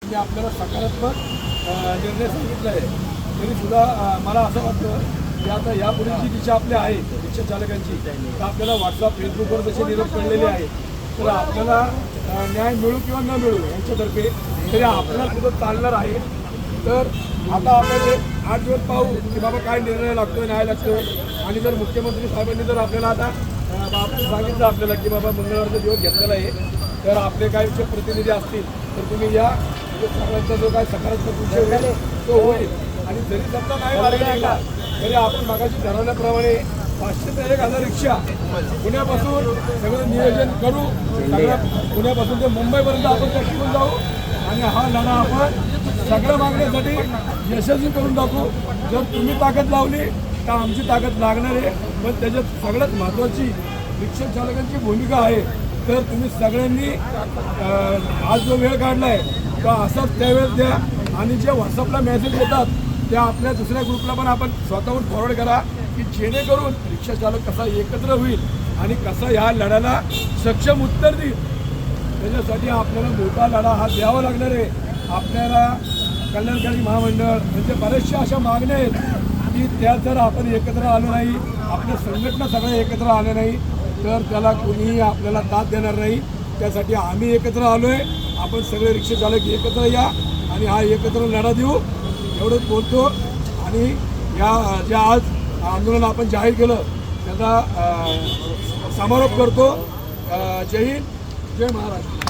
मी आपल्याला सकारात्मक निर्णय सांगितला आहे, तरीसुद्धा मला असं वाटतं की आता यापुढे जी दिशा आपल्या आहे रिक्षा चालकांची, तर आपल्याला व्हॉट्सअप फेसबुकवर जसे निरोप पडलेले आहे, तर आपल्याला न्याय मिळू किंवा न मिळू यांच्यातर्फे तरी आपल्याला कुठं चालणार आहे. तर आता आपण 8 दिवस पाहू की बाबा काय निर्णय लागतो, न्याय लागतो. आणि जर मुख्यमंत्री साहेबांनी जर आपल्याला आता सांगितलं आपल्याला की बाबा मंगळवारचा दिवस घेतलेला आहे, तर आपले काही प्रतिनिधी असतील तर तुम्ही या, म्हणजे सगळ्यांचा जो काय सकारात्मक विषय होईल तो होईल. आणि जरी समजा नाही लागला तरी आपण मागाशी ठरवल्याप्रमाणे 500 ते 1000 रिक्षा पुण्यापासून सगळं नियोजन करू, सगळं पुण्यापासून ते मुंबईपर्यंत आपण त्या शिकून जाऊ आणि हा लढा आपण सगळ्या मागण्यासाठी यशस्वी करून दाखवू. जर तुम्ही ताकद लावली तर आमची ताकद लागणार आहे, पण त्याच्यात सगळ्यात महत्त्वाची रिक्षा चालकांची भूमिका आहे. तर तुम्ही सगळ्यांनी आज जो वेळ काढला आहे तो असाच त्यावेळेस द्या. आणि जे व्हॉट्सअपला मेसेज येतात त्या आपल्या दुसऱ्या ग्रुपला पण आपण स्वतःहून फॉरवर्ड करा की जेणेकरून रिक्षा चालक कसा एकत्र होईल आणि कसा ह्या लढ्याला सक्षम उत्तर देईल. त्याच्यासाठी आपल्याला मोठा लढा हा द्यावा लागणार आहे. आपल्याला कल्याणकारी महामंडळ म्हणजे बऱ्याचशा अशा मागण्या आहेत की त्या जर आपण एकत्र आलो नाही, आपल्या संघटना सगळ्या एकत्र आल्या नाही, तर त्याला कोणीही आपल्याला दाद देणार नाही. त्यासाठी आम्ही एकत्र आलो आहे. आपण सगळे रिक्षा चालक एकत्र या आणि हा एकत्र लढा देऊ एवढंच बोलतो. आणि या जे आज आंदोलन आपण जाहीर केलं त्याचा समारोप करतो. जय हिंद, जय महाराष्ट्र.